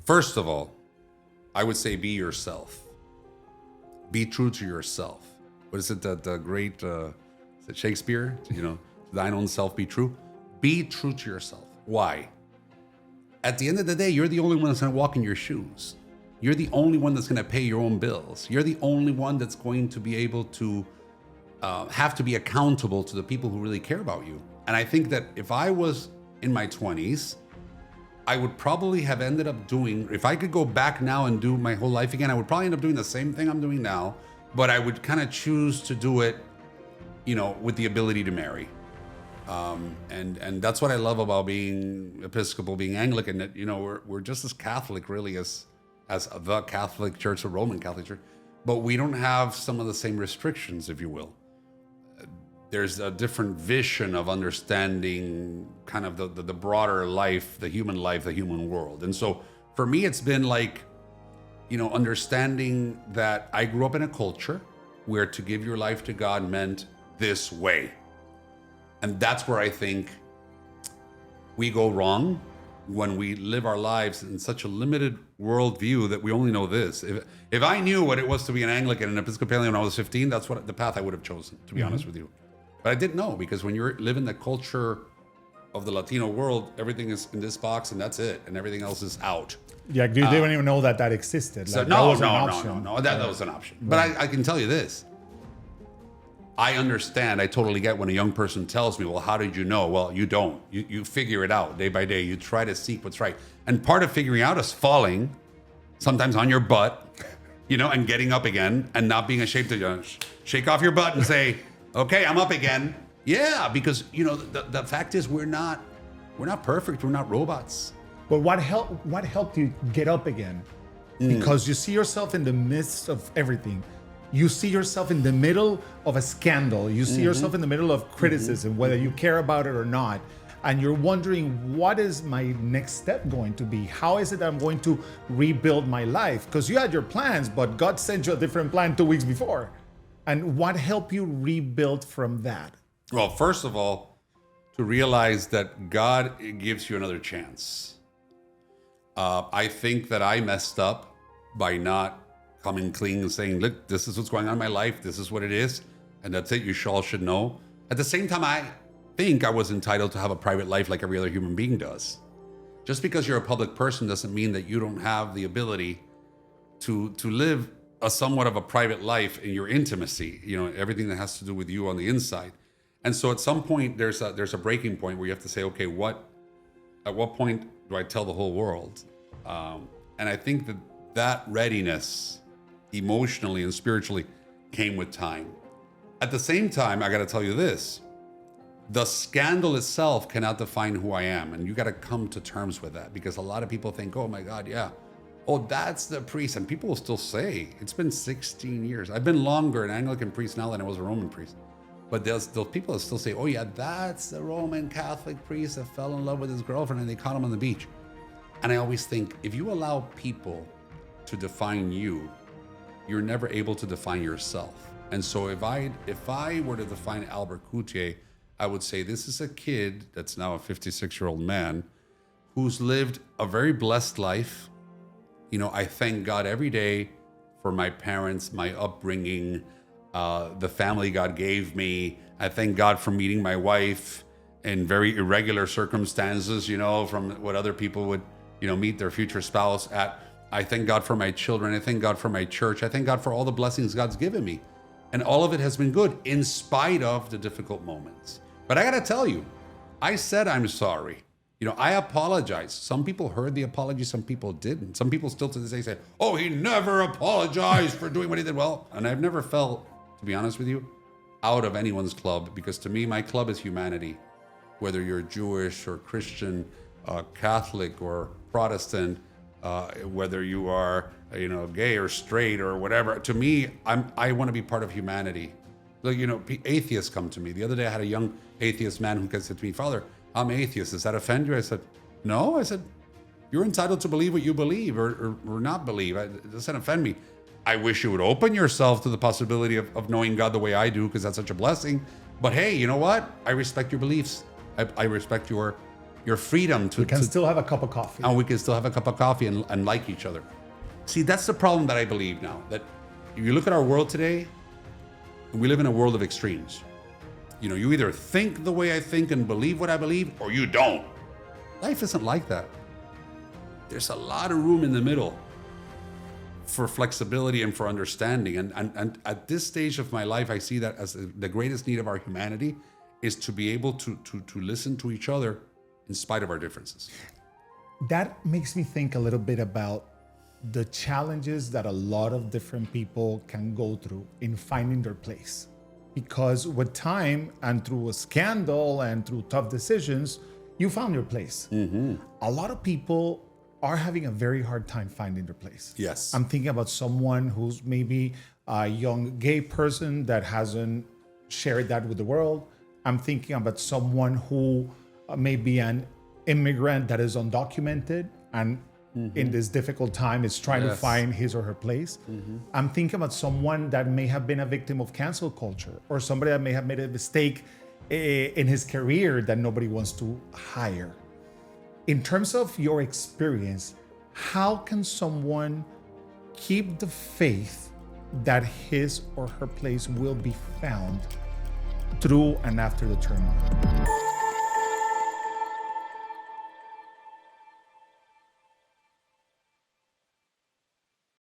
First of all, I would say be yourself. Be true to yourself. What is it that the great, is it Shakespeare? Thine own self be true. Be true to yourself. Why? At the end of the day, you're the only one that's going to walk in your shoes. You're the only one that's going to pay your own bills. You're the only one that's going to be able to have to be accountable to the people who really care about you. And I think that if I was in my 20s, I would probably have ended up doing, if I could go back now and do my whole life again, I would probably end up doing the same thing I'm doing now, but I would kind of choose to do it, with the ability to marry. And that's what I love about being Episcopal, being Anglican, that, we're just as Catholic really as the Catholic Church, the Roman Catholic Church, but we don't have some of the same restrictions, if you will. There's a different vision of understanding kind of the broader life, the human world. And so for me, it's been like, understanding that I grew up in a culture where to give your life to God meant this way. And that's where I think we go wrong when we live our lives in such a limited worldview that we only know this. If I knew what it was to be an Anglican and Episcopalian when I was 15, that's what the path I would have chosen, to be honest with you. But I didn't know, because when you live in the culture of the Latino world, everything is in this box and that's it, and everything else is out. Yeah, you didn't even know that existed. So that no, was that was an option. But I can tell you this. I understand, I totally get when a young person tells me, well, how did you know? Well, you don't. You figure it out day by day. You try to seek what's right. And part of figuring out is falling, sometimes on your butt, and getting up again and not being ashamed to shake off your butt and say, okay, I'm up again. Yeah, because, the fact is we're not perfect. We're not robots. But what helped you get up again? Because you see yourself in the midst of everything. You see yourself in the middle of a scandal. You see yourself in the middle of criticism, whether you care about it or not. And you're wondering, what is my next step going to be? How is it that I'm going to rebuild my life? Because you had your plans, but God sent you a different plan 2 weeks before. And what helped you rebuild from that? Well, first of all, to realize that God gives you another chance. I think that I messed up by not coming clean and saying, look, this is what's going on in my life. This is what it is. And that's it. You all should know. At the same time, I think I was entitled to have a private life like every other human being does. Just because you're a public person doesn't mean that you don't have the ability to live a somewhat of a private life in your intimacy, everything that has to do with you on the inside. And so at some point there's a breaking point where you have to say, okay, at what point do I tell the whole world? And I think that readiness emotionally and spiritually came with time. At the same time, I got to tell you this, the scandal itself cannot define who I am. And you got to come to terms with that, because a lot of people think, oh my God, yeah. Oh, that's the priest. And people will still say, it's been 16 years. I've been longer an Anglican priest now than I was a Roman priest. But there's those people that still say, oh yeah, that's the Roman Catholic priest that fell in love with his girlfriend and they caught him on the beach. And I always think, if you allow people to define you, you're never able to define yourself. And so if I were to define Albert Cutie, I would say this is a kid that's now a 56-year-old man who's lived a very blessed life. I thank God every day for my parents, my upbringing, the family God gave me. I thank God for meeting my wife in very irregular circumstances, from what other people would, meet their future spouse at. I thank God for my children. I thank God for my church. I thank God for all the blessings God's given me. And all of it has been good in spite of the difficult moments. But I got to tell you, I said I'm sorry. I apologize. Some people heard the apology, some people didn't. Some people still to this day say, oh, he never apologized for doing what he did. Well, and I've never felt, to be honest with you, out of anyone's club, because to me, my club is humanity. Whether you're Jewish or Christian, Catholic or Protestant, whether you are, gay or straight or whatever, to me, I want to be part of humanity. Like, atheists come to me. The other day I had a young atheist man who said to me, Father, I'm atheist. Does that offend you? I said, no. I said, you're entitled to believe what you believe or not believe. It doesn't offend me. I wish you would open yourself to the possibility of knowing God the way I do, because that's such a blessing. But hey, you know what? I respect your beliefs. I respect your your freedom to, We can still have a cup of coffee. and we can still have a cup of coffee and like each other. See, that's the problem that I believe now. That if you look at our world today, we live in a world of extremes. You know, you either think the way I think and believe what I believe, or you don't. Life isn't like that. There's a lot of room in the middle for flexibility and for understanding. And at this stage of my life, I see that as the greatest need of our humanity is to be able to listen to each other in spite of our differences. That makes me think a little bit about the challenges that a lot of different people can go through in finding their place. Because with time and through a scandal and through tough decisions, you found your place. A lot of people are having a very hard time finding their place. Yes. I'm thinking about someone who's maybe a young gay person that hasn't shared that with the world. I'm thinking about someone who may be an immigrant that is undocumented and in this difficult time is trying to find his or her place. I'm thinking about someone that may have been a victim of cancel culture, or somebody that may have made a mistake in his career that nobody wants to hire. In terms of your experience, how can someone keep the faith that his or her place will be found through and after the turmoil?